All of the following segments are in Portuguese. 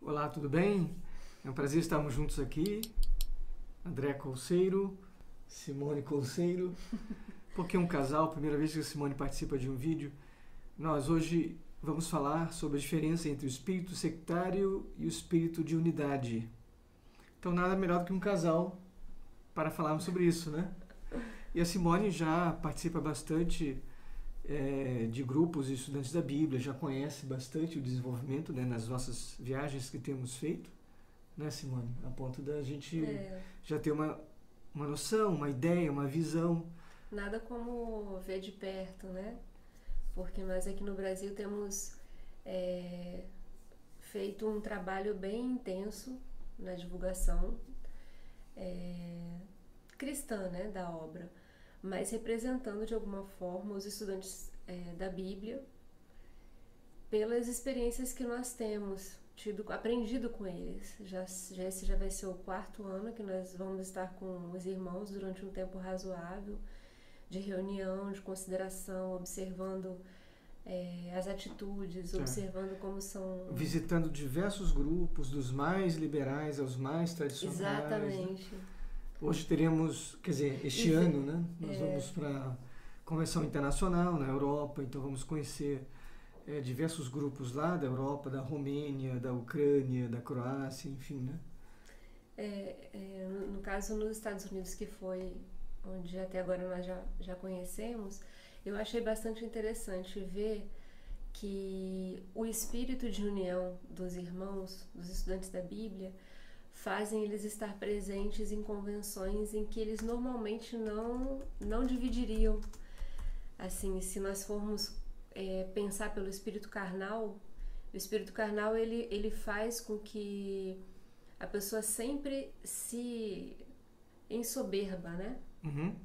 Olá, tudo bem? É um prazer estarmos juntos aqui. André Colseiro, Simone Colseiro. Porque um casal, primeira vez que a Simone participa de um vídeo. Nós hoje vamos falar sobre a diferença entre o espírito sectário e o espírito de unidade. Então, nada melhor do que um casal para falarmos sobre isso, né? E a Simone já participa bastante de grupos de estudantes da Bíblia, já conhece bastante o desenvolvimento, né, nas nossas viagens que temos feito, né, Simone? A ponto da gente já ter uma noção, uma ideia, uma visão. Nada como ver de perto, né? Porque nós aqui no Brasil temos feito um trabalho bem intenso na divulgação cristã, né, da obra, mas representando de alguma forma os estudantes da Bíblia pelas experiências que nós temos aprendido com eles. Esse já vai ser o 4º ano que nós vamos estar com os irmãos durante um tempo razoável de reunião, de consideração, observando as atitudes, observando como são... Visitando diversos grupos, dos mais liberais aos mais tradicionais. Exatamente. Né? Hoje teremos, quer dizer, este ano, né? Nós vamos para a Convenção Internacional na Europa, então vamos conhecer diversos grupos lá da Europa, da Romênia, da Ucrânia, da Croácia, enfim, né? No caso, nos Estados Unidos, que foi onde até agora nós já conhecemos, eu achei bastante interessante ver que o espírito de união dos irmãos, dos estudantes da Bíblia, fazem eles estar presentes em convenções em que eles normalmente não dividiriam. Assim, se nós formos pensar pelo espírito carnal, o espírito carnal ele faz com que a pessoa sempre se ensoberba, né? Uhum.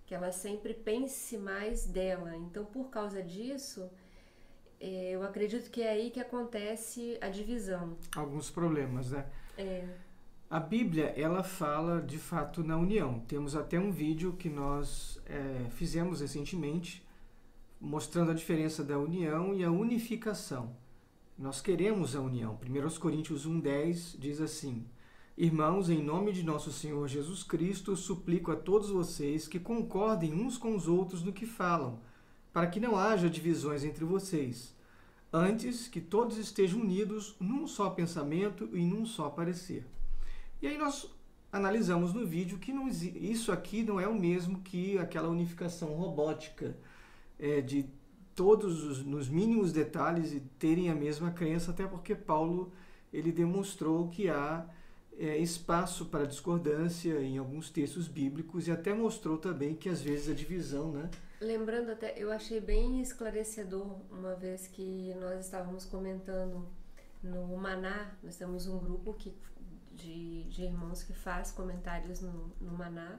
Que ela sempre pense mais dela. Então, por causa disso, eu acredito que é aí que acontece a divisão. Alguns problemas, né? A Bíblia, ela fala de fato na união. Temos até um vídeo que nós fizemos recentemente, mostrando a diferença da união e a unificação. Nós queremos a união. 1 Coríntios 1,10 diz assim: Irmãos, em nome de nosso Senhor Jesus Cristo, suplico a todos vocês que concordem uns com os outros no que falam, para que não haja divisões entre vocês. Antes, que todos estejam unidos num só pensamento e num só parecer. E aí nós analisamos no vídeo que isso aqui não é o mesmo que aquela unificação robótica, de todos nos mínimos detalhes e terem a mesma crença, até porque Paulo ele demonstrou que há espaço para discordância em alguns textos bíblicos e até mostrou também que às vezes a divisão, né? Lembrando até, eu achei bem esclarecedor uma vez que nós estávamos comentando no Maná, nós temos um grupo de irmãos que faz comentários no Maná,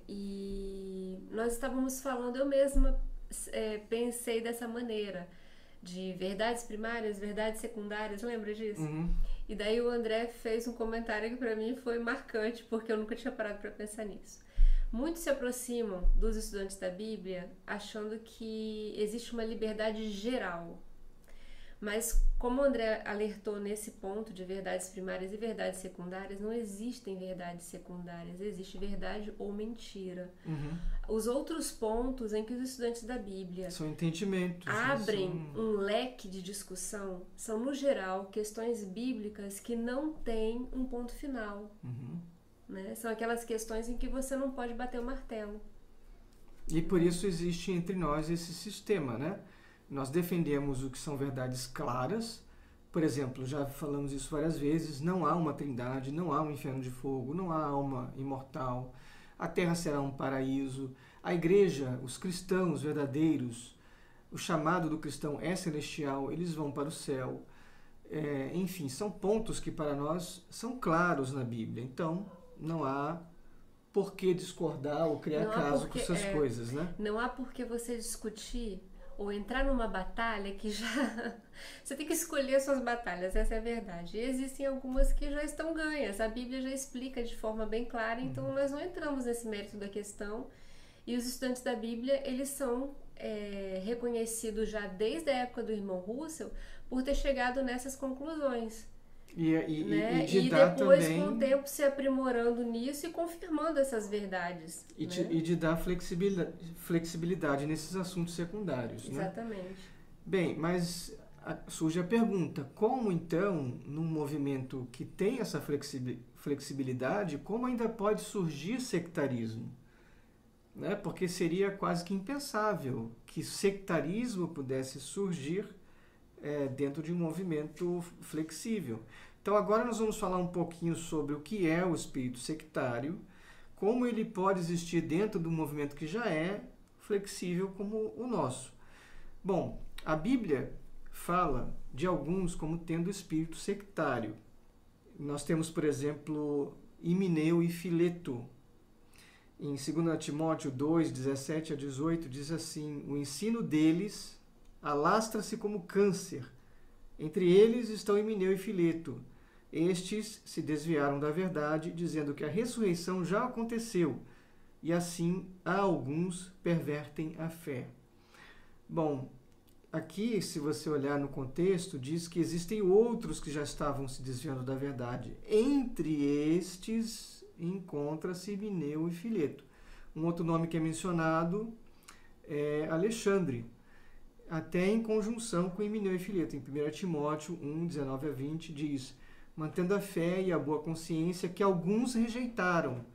e nós estávamos falando, eu mesma pensei dessa maneira, de verdades primárias, verdades secundárias, lembra disso? Uhum. E daí o André fez um comentário que para mim foi marcante, porque eu nunca tinha parado para pensar nisso. Muitos se aproximam dos estudantes da Bíblia achando que existe uma liberdade geral. Mas, como o André alertou nesse ponto de verdades primárias e verdades secundárias, não existem verdades secundárias, existe verdade ou mentira. Uhum. Os outros pontos em que os estudantes da Bíblia são entendimentos, abrem um leque de discussão são, no geral, questões bíblicas que não têm um ponto final. Uhum. Né? São aquelas questões em que você não pode bater o martelo. E por isso existe entre nós esse sistema, né? Nós defendemos o que são verdades claras. Por exemplo, já falamos isso várias vezes, não há uma trindade, não há um inferno de fogo, não há alma imortal, a terra será um paraíso, a igreja, os cristãos verdadeiros, o chamado do cristão é celestial, eles vão para o céu. Enfim, são pontos que para nós são claros na Bíblia. Então, não há por que discordar ou criar caso com essas coisas, né? Não há por que você discutir ou entrar numa batalha que já... Você tem que escolher as suas batalhas, essa é a verdade. E existem algumas que já estão ganhas, a Bíblia já explica de forma bem clara, então nós não entramos nesse mérito da questão. E os estudantes da Bíblia, eles são reconhecidos já desde a época do irmão Russell por ter chegado nessas conclusões. E depois, também, com o tempo, se aprimorando nisso e confirmando essas verdades. E de dar flexibilidade nesses assuntos secundários. Exatamente. Né? Bem, mas surge a pergunta, como então, num movimento que tem essa flexibilidade, como ainda pode surgir sectarismo? Né? Porque seria quase que impensável que sectarismo pudesse surgir dentro de um movimento flexível. Então agora nós vamos falar um pouquinho sobre o que é o espírito sectário, como ele pode existir dentro de um movimento que já é flexível como o nosso. Bom, a Bíblia fala de alguns como tendo espírito sectário. Nós temos, por exemplo, Himeneu e Fileto. Em 2 Timóteo 2, 17 a 18, diz assim: o ensino deles alastra-se como câncer. Entre eles estão Himeneu e Fileto. Estes se desviaram da verdade, dizendo que a ressurreição já aconteceu, e assim alguns pervertem a fé. Bom, aqui, se você olhar no contexto, diz que existem outros que já estavam se desviando da verdade. Entre estes encontra-se Himeneu e Fileto. Um outro nome que é mencionado é Alexandre, até em conjunção com Himeneu e Fileto. Em 1 Timóteo 1, 19 a 20, diz: mantendo a fé e a boa consciência que alguns rejeitaram,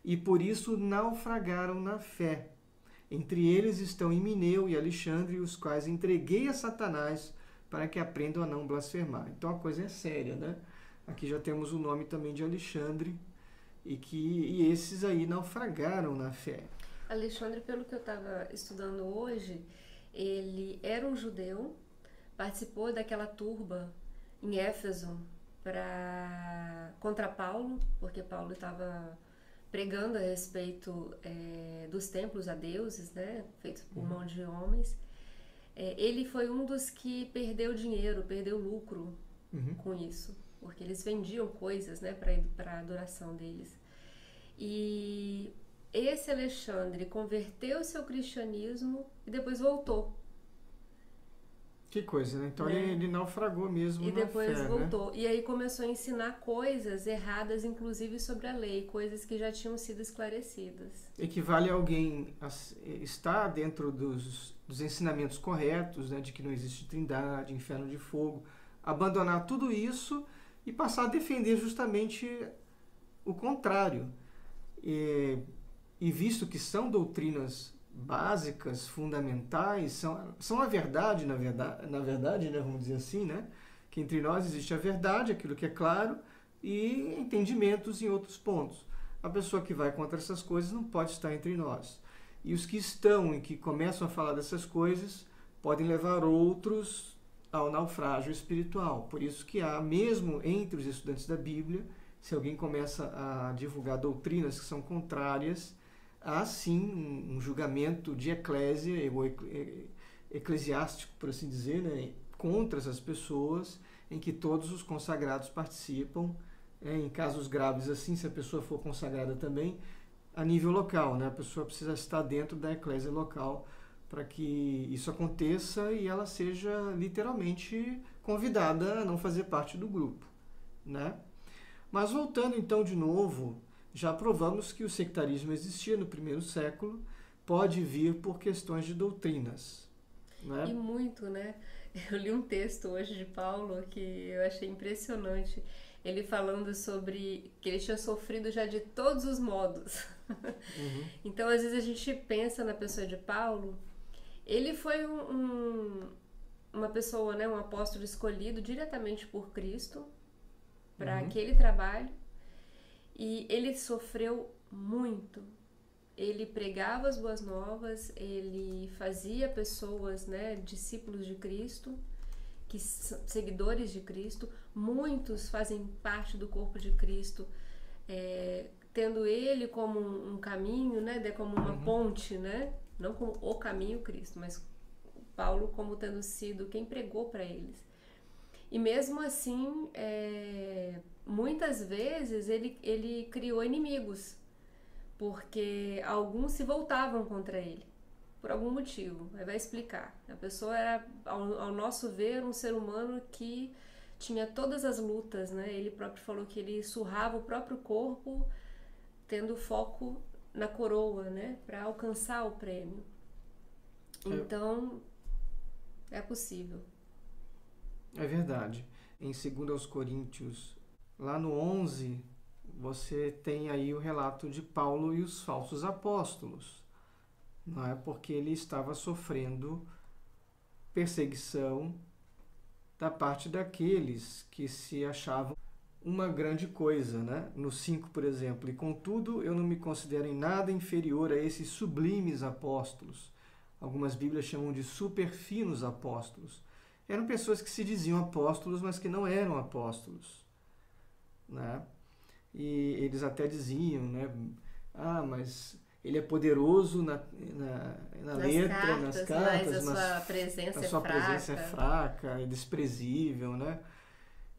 e por isso naufragaram na fé. Entre eles estão Himeneu e Alexandre, os quais entreguei a Satanás para que aprendam a não blasfemar. Então a coisa é séria, né? Aqui já temos o nome também de Alexandre, e esses aí naufragaram na fé. Alexandre, pelo que eu estava estudando hoje, ele era um judeu, participou daquela turba em Éfeso contra Paulo, porque Paulo estava pregando a respeito dos templos a deuses, né, feitos por mão de homens. Ele foi um dos que perdeu dinheiro, perdeu lucro com isso, porque eles vendiam coisas, né, para a adoração deles. E esse Alexandre converteu seu cristianismo e depois voltou. Que coisa, né? Então ele naufragou mesmo e na fé, depois voltou. Né? E aí começou a ensinar coisas erradas, inclusive sobre a lei, coisas que já tinham sido esclarecidas. Equivale a alguém estar dentro dos ensinamentos corretos, né, de que não existe trindade, inferno de fogo, abandonar tudo isso e passar a defender justamente o contrário. E visto que são doutrinas básicas, fundamentais, são a verdade, na verdade, né, vamos dizer assim, né, que entre nós existe a verdade, aquilo que é claro, e entendimentos em outros pontos. A pessoa que vai contra essas coisas não pode estar entre nós. E os que estão e que começam a falar dessas coisas podem levar outros ao naufrágio espiritual. Por isso que há, mesmo entre os estudantes da Bíblia, se alguém começa a divulgar doutrinas que são contrárias, há sim um julgamento de eclésia, ou eclesiástico, por assim dizer, né, contra essas pessoas, em que todos os consagrados participam, em casos graves assim, se a pessoa for consagrada também, a nível local, né, a pessoa precisa estar dentro da eclésia local para que isso aconteça e ela seja literalmente convidada a não fazer parte do grupo, né? Mas voltando então de novo, já provamos que o sectarismo existia no primeiro século, pode vir por questões de doutrinas. Né? E muito, né? Eu li um texto hoje de Paulo que eu achei impressionante. Ele falando sobre que ele tinha sofrido já de todos os modos. Então, às vezes a gente pensa na pessoa de Paulo, ele foi uma pessoa, né, um apóstolo escolhido diretamente por Cristo para aquele trabalho. E ele sofreu muito. Ele pregava as boas novas, ele fazia pessoas, né, discípulos de Cristo, seguidores de Cristo. Muitos fazem parte do corpo de Cristo, tendo ele como um caminho, né, como uma ponte, né, não como o caminho Cristo, mas Paulo como tendo sido quem pregou para eles. E mesmo assim, muitas vezes ele criou inimigos, porque alguns se voltavam contra ele. por algum motivo. Aí vai explicar. A pessoa era, ao nosso ver, um ser humano que tinha todas as lutas, né? Ele próprio falou que ele surrava o próprio corpo, tendo foco na coroa, né? Para alcançar o prêmio. Então, é possível. É verdade. Em 2 Coríntios, lá no 11, você tem aí o relato de Paulo e os falsos apóstolos. Não é porque ele estava sofrendo perseguição da parte daqueles que se achavam uma grande coisa, né? No 5, por exemplo, e contudo eu não me considero em nada inferior a esses sublimes apóstolos. Algumas Bíblias chamam de superfinos apóstolos. Eram pessoas que se diziam apóstolos, mas que não eram apóstolos, né? E eles até diziam, né? Ah, mas ele é poderoso na letra, nas cartas, mas a sua presença é fraca, é desprezível, né?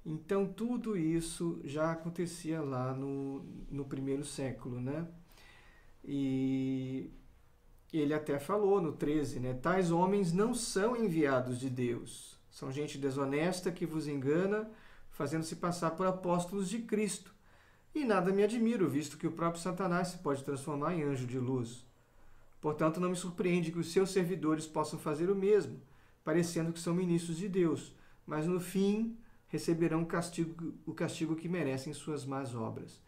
Então, tudo isso já acontecia lá no primeiro século, né? E ele até falou no 13, né? Tais homens não são enviados de Deus. São gente desonesta que vos engana, fazendo-se passar por apóstolos de Cristo. E nada me admiro, visto que o próprio Satanás se pode transformar em anjo de luz. Portanto, não me surpreende que os seus servidores possam fazer o mesmo, parecendo que são ministros de Deus, mas no fim receberão o castigo que merecem suas más obras.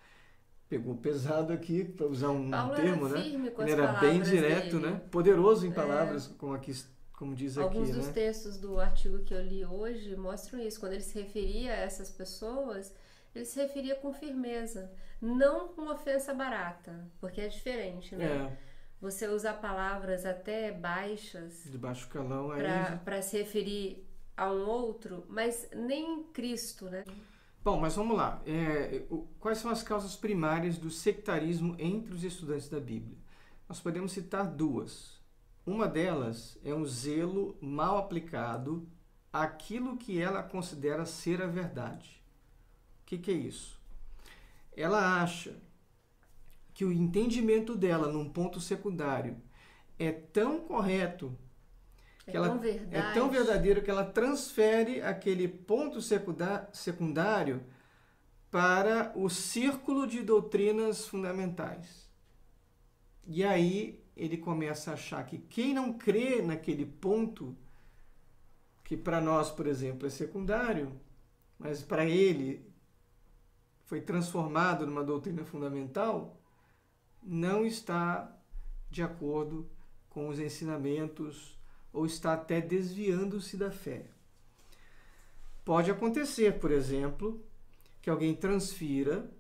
Pegou pesado aqui, para usar um termo, né? Ele era bem direto, né? Poderoso em palavras, como diz aqui, alguns dos textos do artigo que eu li hoje mostram isso. Quando ele se referia a essas pessoas, ele se referia com firmeza, não com ofensa barata, porque é diferente, né? Você usar palavras até baixas, de baixo calão, para se referir a um outro, mas nem Cristo, né? Bom, mas vamos lá. Quais são as causas primárias do sectarismo entre os estudantes da Bíblia? Nós podemos citar duas. Uma delas é um zelo mal aplicado àquilo que ela considera ser a verdade. O que é isso? Ela acha que o entendimento dela num ponto secundário é tão correto, é tão verdadeiro que ela transfere aquele ponto secundário para o círculo de doutrinas fundamentais. E aí ele começa a achar que quem não crê naquele ponto, que para nós, por exemplo, é secundário, mas para ele foi transformado numa doutrina fundamental, não está de acordo com os ensinamentos ou está até desviando-se da fé. Pode acontecer, por exemplo, que alguém transfira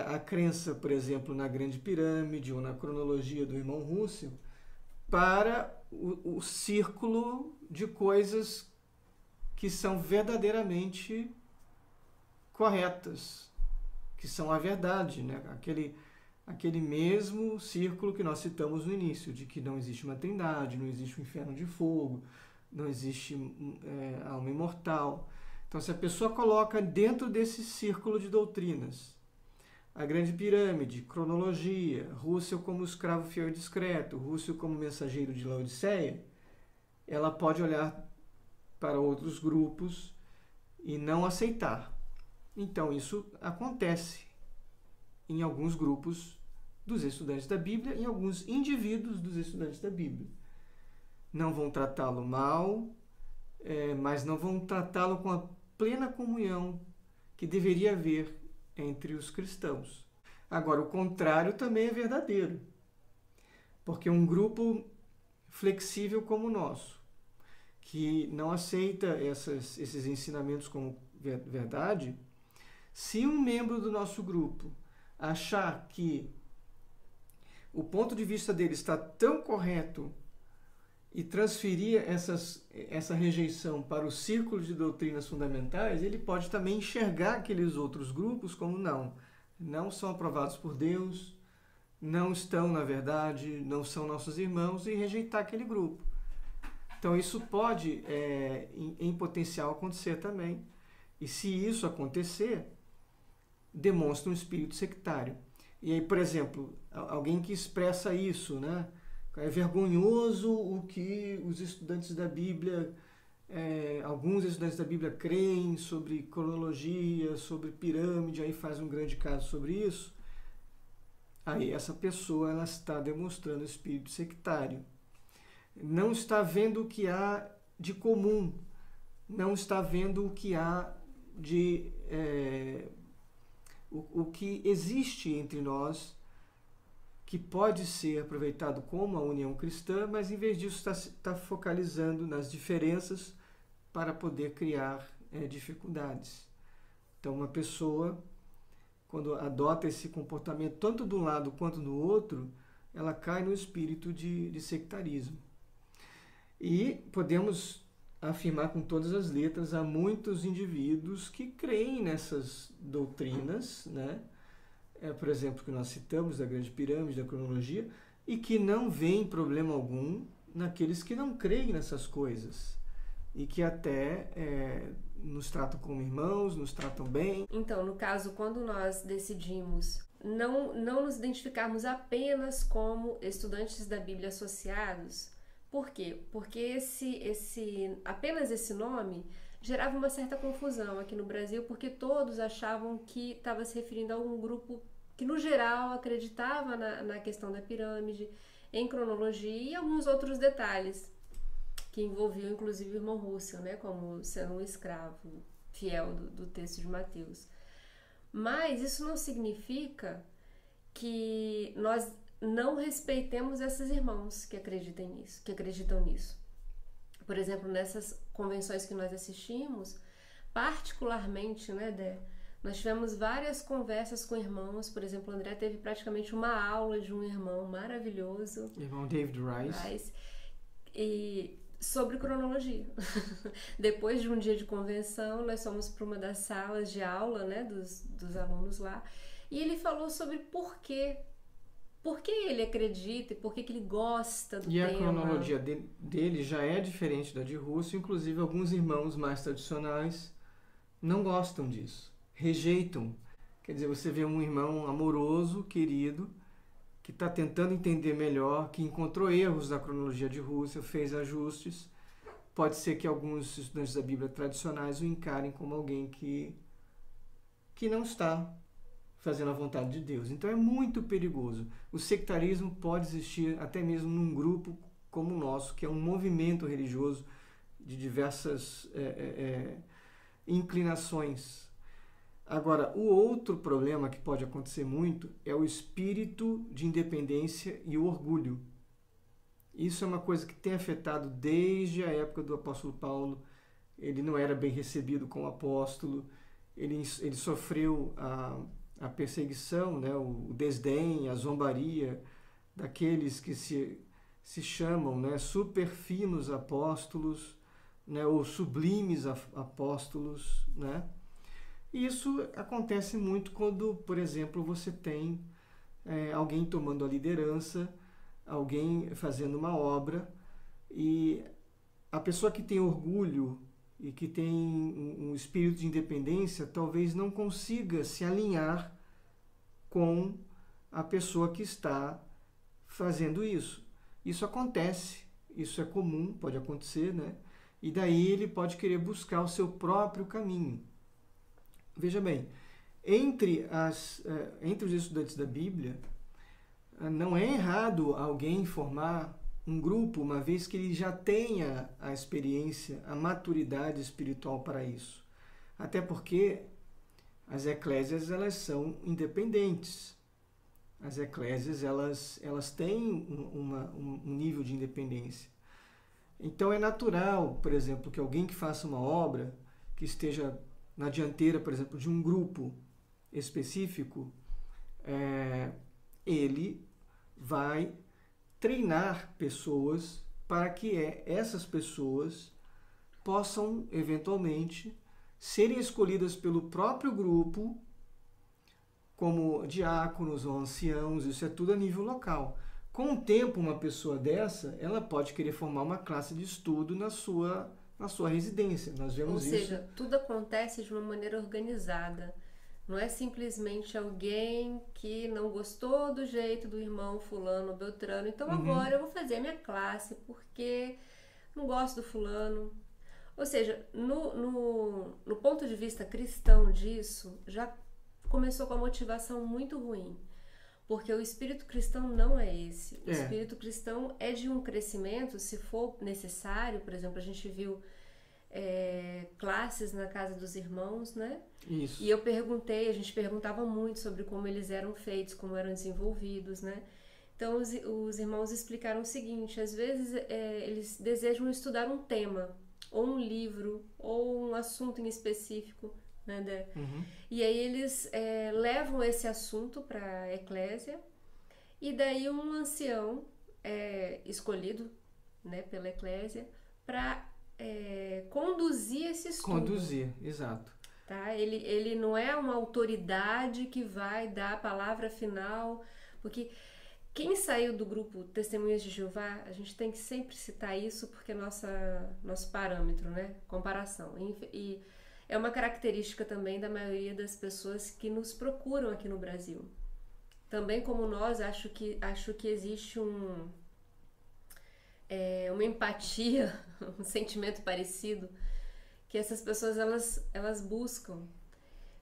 a crença, por exemplo, na Grande Pirâmide ou na cronologia do irmão Russell para o círculo de coisas que são verdadeiramente corretas, que são a verdade, né? Aquele mesmo círculo que nós citamos no início, de que não existe uma trindade, não existe um inferno de fogo, não existe alma imortal. Então, se a pessoa coloca dentro desse círculo de doutrinas a Grande Pirâmide, cronologia, Russell como escravo fiel e discreto, Russell como mensageiro de Laodiceia, ela pode olhar para outros grupos e não aceitar. Então, isso acontece em alguns grupos dos estudantes da Bíblia, em alguns indivíduos dos estudantes da Bíblia. Não vão tratá-lo mal, mas não vão tratá-lo com a plena comunhão que deveria haver entre os cristãos. Agora, o contrário também é verdadeiro, porque um grupo flexível como o nosso, que não aceita esses ensinamentos como verdade, se um membro do nosso grupo achar que o ponto de vista dele está tão correto e transferir essa rejeição para o círculo de doutrinas fundamentais, ele pode também enxergar aqueles outros grupos como não são aprovados por Deus, não estão na verdade, não são nossos irmãos, e rejeitar aquele grupo. Então isso pode, em potencial, acontecer também. E se isso acontecer, demonstra um espírito sectário. E aí, por exemplo, alguém que expressa isso, né? É vergonhoso o que os estudantes da Bíblia, alguns estudantes da Bíblia creem sobre cronologia, sobre pirâmide, aí faz um grande caso sobre isso. Aí essa pessoa ela está demonstrando espírito sectário. Não está vendo o que há de comum, não está vendo o que há de... o que existe entre nós, que pode ser aproveitado como a união cristã, mas em vez disso está focalizando nas diferenças para poder criar dificuldades. Então uma pessoa, quando adota esse comportamento tanto de um lado quanto do outro, ela cai no espírito de sectarismo. E podemos afirmar com todas as letras, há muitos indivíduos que creem nessas doutrinas, né? Por exemplo, que nós citamos da Grande Pirâmide, da cronologia, e que não veem problema algum naqueles que não creem nessas coisas. E que até nos tratam como irmãos, nos tratam bem. Então, no caso, quando nós decidimos não nos identificarmos apenas como estudantes da Bíblia associados, por quê? Porque apenas esse nome gerava uma certa confusão aqui no Brasil, porque todos achavam que estava se referindo a um grupo que, no geral, acreditava na questão da pirâmide, em cronologia e alguns outros detalhes que envolviam, inclusive, o irmão Russell, né, como sendo um escravo fiel do texto de Mateus. Mas isso não significa que nós não respeitemos esses irmãos que acreditam nisso. Por exemplo, nessas convenções que nós assistimos, particularmente, né, Dé, nós tivemos várias conversas com irmãos. Por exemplo, o André teve praticamente uma aula de um irmão maravilhoso, Irmão David Rice, e sobre cronologia. Depois de um dia de convenção, nós fomos para uma das salas de aula, né, dos alunos lá, e ele falou sobre por que ele acredita e por que ele gosta do tema. E a cronologia dele já é diferente da de Russell, inclusive alguns irmãos mais tradicionais não gostam disso, rejeitam. Quer dizer, você vê um irmão amoroso, querido, que está tentando entender melhor, que encontrou erros da cronologia de Russell, fez ajustes. Pode ser que alguns estudantes da Bíblia tradicionais o encarem como alguém que não está fazendo a vontade de Deus. Então é muito perigoso. O sectarismo pode existir até mesmo num grupo como o nosso, que é um movimento religioso de diversas inclinações. Agora, o outro problema que pode acontecer muito é o espírito de independência e o orgulho. Isso é uma coisa que tem afetado desde a época do apóstolo Paulo. Ele não era bem recebido como apóstolo, ele sofreu a perseguição, né, o desdém, a zombaria daqueles que se chamam, né, super finos apóstolos, né, ou sublimes apóstolos, né? E isso acontece muito quando, por exemplo, você tem alguém tomando a liderança, alguém fazendo uma obra, e a pessoa que tem orgulho e que tem um espírito de independência talvez não consiga se alinhar com a pessoa que está fazendo isso. Isso acontece, isso é comum, pode acontecer, né? E daí ele pode querer buscar o seu próprio caminho. Veja bem, entre os estudantes da Bíblia, não é errado alguém formar um grupo, uma vez que ele já tenha a experiência, a maturidade espiritual para isso. Até porque as eclésias, elas são independentes. As eclésias, elas têm um nível de independência. Então é natural, por exemplo, que alguém que faça uma obra, que esteja na dianteira, por exemplo, de um grupo específico, ele vai treinar pessoas para que essas pessoas possam, eventualmente, serem escolhidas pelo próprio grupo como diáconos ou anciãos. Isso é tudo a nível local. Com o tempo, uma pessoa dessa, ela pode querer formar uma classe de estudo na sua residência. Nós vemos isso. Ou seja, tudo acontece de uma maneira organizada, Não é simplesmente alguém que não gostou do jeito do irmão fulano, beltrano, então agora eu vou fazer a minha classe porque não gosto do fulano. Ou seja, no ponto de vista cristão disso, já começou com uma motivação muito ruim. Porque o espírito cristão não é esse. O espírito cristão é de um crescimento, se for necessário. Por exemplo, a gente viu classes na casa dos irmãos, né? Isso. E a gente perguntava muito sobre como eles eram feitos, como eram desenvolvidos, né? Então, os irmãos explicaram o seguinte, às vezes eles desejam estudar um tema, ou um livro, ou um assunto em específico, né? E aí eles levam esse assunto para a eclésia, e daí um ancião escolhido, né, pela eclésia para conduzir esse estudo. Conduzir, exato. Tá? Ele não é uma autoridade que vai dar a palavra final, porque quem saiu do grupo Testemunhas de Jeová, a gente tem que sempre citar isso porque é nosso parâmetro, né? Comparação. E é uma característica também da maioria das pessoas que nos procuram aqui no Brasil. Também como nós, acho que existe uma empatia, um sentimento parecido que essas pessoas elas buscam.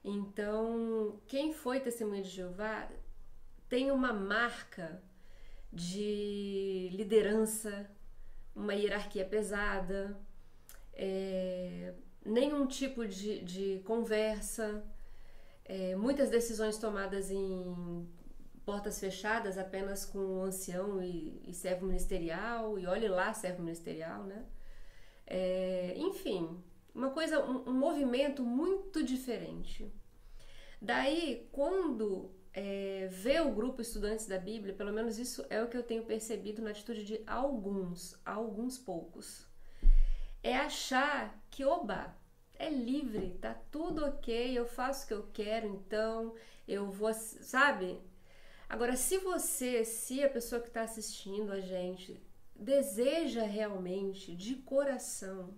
Então, quem foi Testemunha de Jeová tem uma marca de liderança, uma hierarquia pesada, nenhum tipo de conversa, muitas decisões tomadas em portas fechadas, apenas com o ancião e servo ministerial, e olhe lá, servo ministerial, né? Enfim, um movimento muito diferente. Daí, quando vê o grupo Estudantes da Bíblia, pelo menos isso é o que eu tenho percebido na atitude de alguns poucos, é achar que, oba, é livre, tá tudo ok, eu faço o que eu quero, então eu vou, sabe? Agora, se a pessoa que está assistindo a gente deseja realmente, de coração,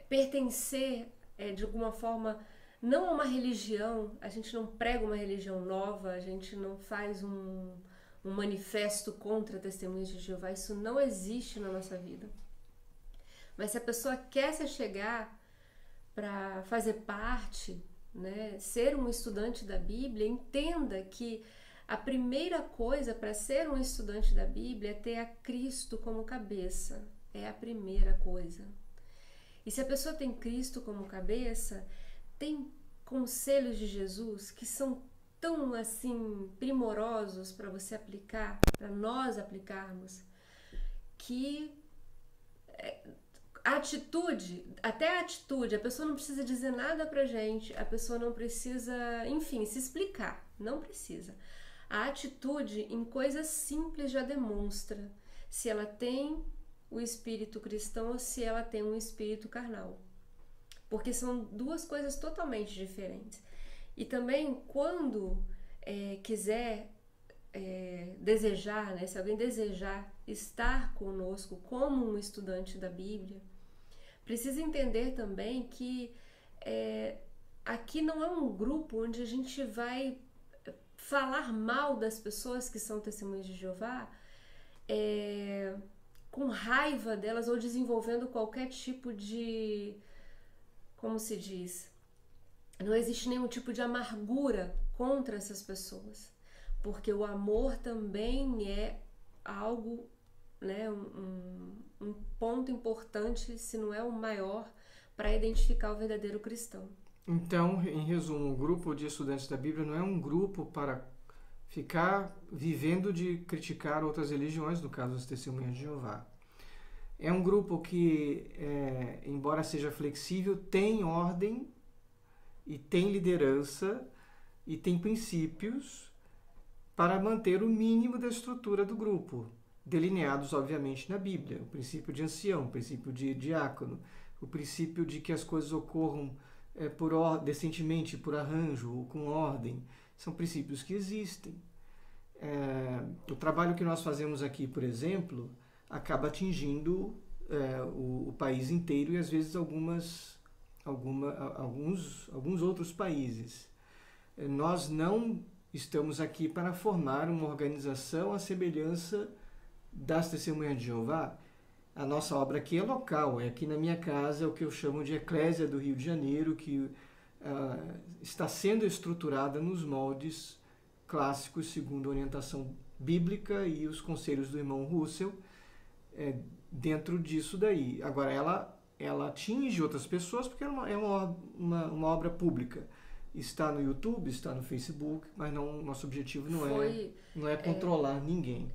pertencer de alguma forma, não a uma religião, a gente não prega uma religião nova, a gente não faz um manifesto contra Testemunhas de Jeová, isso não existe na nossa vida. Mas se a pessoa quer se chegar para fazer parte, né, ser um estudante da Bíblia, entenda que a primeira coisa para ser um estudante da Bíblia é ter a Cristo como cabeça. É a primeira coisa. E se a pessoa tem Cristo como cabeça, tem conselhos de Jesus que são tão assim primorosos para você aplicar, para nós aplicarmos, que até a atitude, a pessoa não precisa dizer nada pra gente, a pessoa não precisa, enfim, se explicar, não precisa. A atitude em coisas simples já demonstra se ela tem o espírito cristão ou se ela tem um espírito carnal. Porque são duas coisas totalmente diferentes. E também, quando quiser desejar, né, se alguém desejar estar conosco como um estudante da Bíblia, precisa entender também que aqui não é um grupo onde a gente vai falar mal das pessoas que são testemunhas de Jeová, com raiva delas ou desenvolvendo qualquer tipo de, como se diz, não existe nenhum tipo de amargura contra essas pessoas, porque o amor também é algo, né, um ponto importante, se não é o maior, para identificar o verdadeiro cristão. Então, em resumo, o grupo de estudantes da Bíblia não é um grupo para ficar vivendo de criticar outras religiões, no caso as Testemunhas de Jeová. É um grupo que, embora seja flexível, tem ordem e tem liderança e tem princípios para manter o mínimo da estrutura do grupo, delineados, obviamente, na Bíblia. O princípio de ancião, o princípio de diácono, o princípio de que as coisas ocorram decentemente, por arranjo ou com ordem. São princípios que existem. O trabalho que nós fazemos aqui, por exemplo, acaba atingindo o país inteiro e às vezes alguns outros países. Nós não estamos aqui para formar uma organização à semelhança das Testemunhas de Jeová. A nossa obra aqui é local, é aqui na minha casa, é o que eu chamo de Eclésia do Rio de Janeiro, que está sendo estruturada nos moldes clássicos segundo a orientação bíblica e os conselhos do irmão Russell, dentro disso daí. Agora, ela atinge outras pessoas porque é uma obra pública. Está no YouTube, está no Facebook, mas nosso objetivo não é controlar ninguém.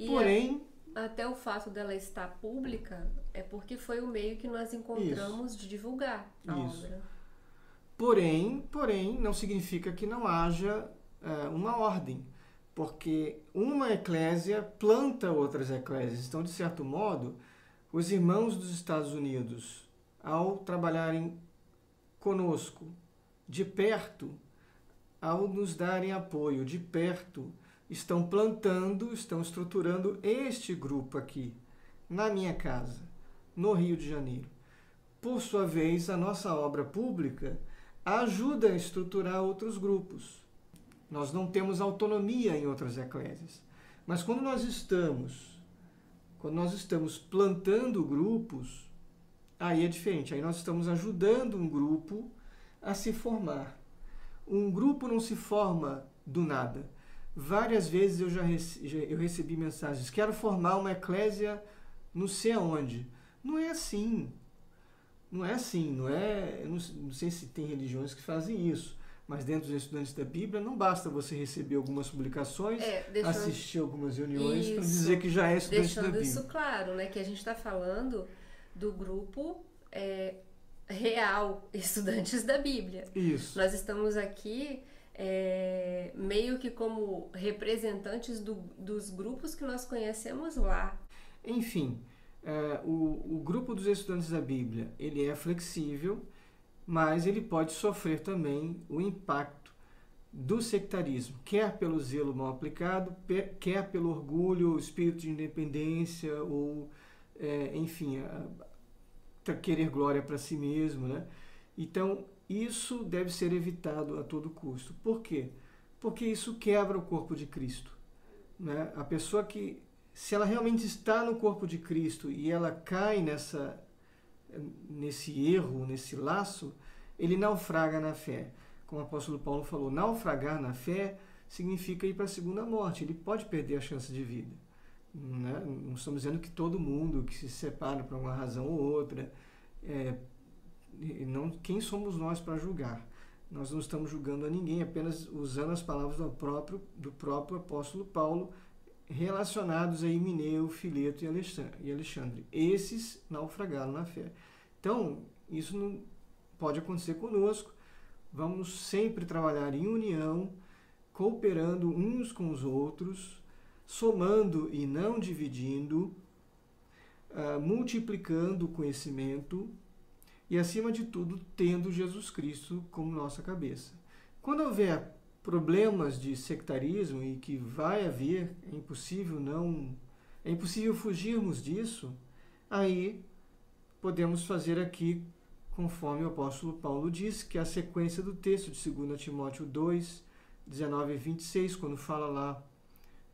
Porém, até o fato dela estar pública é porque foi o meio que nós encontramos de divulgar a obra. Porém, não significa que não haja uma ordem, porque uma eclésia planta outras eclésias. Então, de certo modo, os irmãos dos Estados Unidos, ao trabalharem conosco de perto, ao nos darem apoio de perto, estão plantando, estão estruturando este grupo aqui, na minha casa, no Rio de Janeiro. Por sua vez, a nossa obra pública ajuda a estruturar outros grupos. Nós não temos autonomia em outras eclésias. Mas quando nós estamos plantando grupos, aí é diferente. Aí nós estamos ajudando um grupo a se formar. Um grupo não se forma do nada. Várias vezes eu recebi mensagens: quero formar uma eclésia não sei aonde. Não é assim. Não é assim. Eu não sei se tem religiões que fazem isso. Mas dentro dos estudantes da Bíblia, não basta você receber algumas publicações, assistir algumas reuniões para dizer que já é estudante da Bíblia. Deixando isso claro, né? Que a gente está falando do grupo real, estudantes da Bíblia. Isso. Nós estamos aqui meio que como representantes dos grupos que nós conhecemos lá. Enfim, o grupo dos estudantes da Bíblia, ele é flexível, mas ele pode sofrer também o impacto do sectarismo, quer pelo zelo mal aplicado, quer pelo orgulho, espírito de independência, ou, enfim, querer glória para si mesmo, né? Então, isso deve ser evitado a todo custo. Por quê? Porque isso quebra o corpo de Cristo, né? A pessoa que, se ela realmente está no corpo de Cristo e ela cai nesse erro, nesse laço, ele naufraga na fé. Como o apóstolo Paulo falou, naufragar na fé significa ir para a segunda morte. Ele pode perder a chance de vida, né? Não estamos dizendo que todo mundo que se separa por uma razão ou outra, quem somos nós para julgar? Nós não estamos julgando a ninguém, apenas usando as palavras do próprio apóstolo Paulo, relacionados a Himeneu, Fileto e Alexandre. Esses naufragaram na fé. Então, isso não pode acontecer conosco. Vamos sempre trabalhar em união, cooperando uns com os outros, somando e não dividindo, multiplicando o conhecimento e, acima de tudo, tendo Jesus Cristo como nossa cabeça. Quando houver problemas de sectarismo, e que vai haver, é impossível fugirmos disso, aí podemos fazer aqui, conforme o apóstolo Paulo diz, que é a sequência do texto de 2 Timóteo 2, 19 e 26, quando fala lá,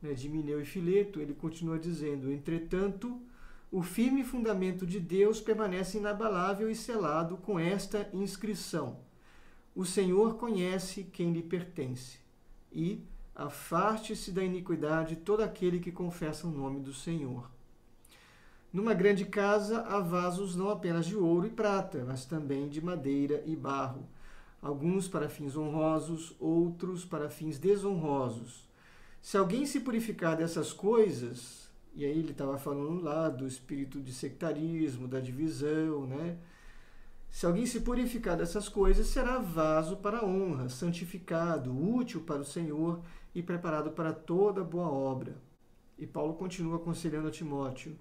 né, de Himeneu e Fileto, ele continua dizendo: entretanto, o firme fundamento de Deus permanece inabalável e selado com esta inscrição: o Senhor conhece quem lhe pertence, e afaste-se da iniquidade todo aquele que confessa o nome do Senhor. Numa grande casa há vasos não apenas de ouro e prata, mas também de madeira e barro, alguns para fins honrosos, outros para fins desonrosos. Se alguém se purificar dessas coisas, e aí ele estava falando lá do espírito de sectarismo, da divisão, né? Se alguém se purificar dessas coisas, será vaso para a honra, santificado, útil para o Senhor e preparado para toda boa obra. E Paulo continua aconselhando a Timóteo: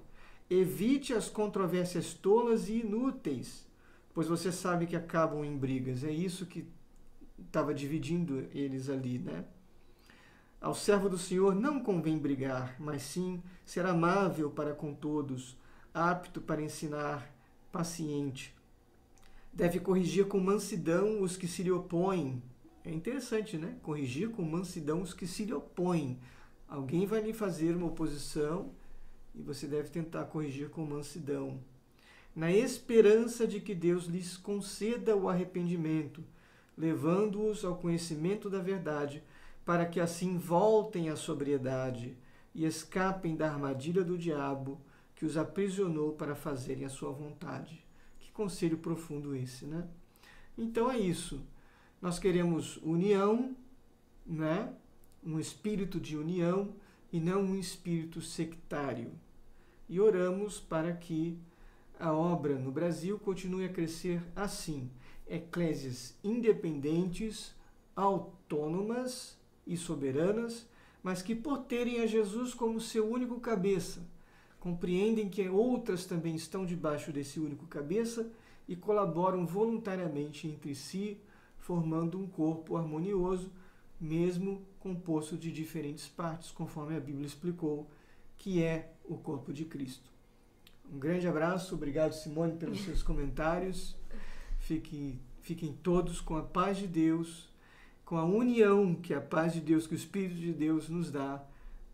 evite as controvérsias tolas e inúteis, pois você sabe que acabam em brigas. É isso que estava dividindo eles ali, né? Ao servo do Senhor não convém brigar, mas sim ser amável para com todos, apto para ensinar, paciente. Deve corrigir com mansidão os que se lhe opõem, É interessante, né? Corrigir com mansidão os que se lhe opõem. Alguém vai lhe fazer uma oposição e você deve tentar corrigir com mansidão, na esperança de que Deus lhes conceda o arrependimento, levando-os ao conhecimento da verdade, para que assim voltem à sobriedade e escapem da armadilha do diabo que os aprisionou para fazerem a sua vontade. Que conselho profundo esse, né? Então é isso. Nós queremos união, né? Um espírito de união e não um espírito sectário. E oramos para que a obra no Brasil continue a crescer assim. Eclésias independentes, autônomas e soberanas, mas que, por terem a Jesus como seu único cabeça, compreendem que outras também estão debaixo desse único cabeça e colaboram voluntariamente entre si, formando um corpo harmonioso, mesmo composto de diferentes partes, conforme a Bíblia explicou, que é o corpo de Cristo. Um grande abraço, obrigado, Simone, pelos seus comentários. Fiquem todos com a paz de Deus, com a união que a paz de Deus, que o Espírito de Deus nos dá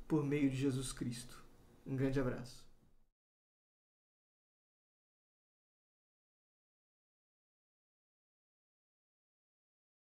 por meio de Jesus Cristo. Um grande abraço.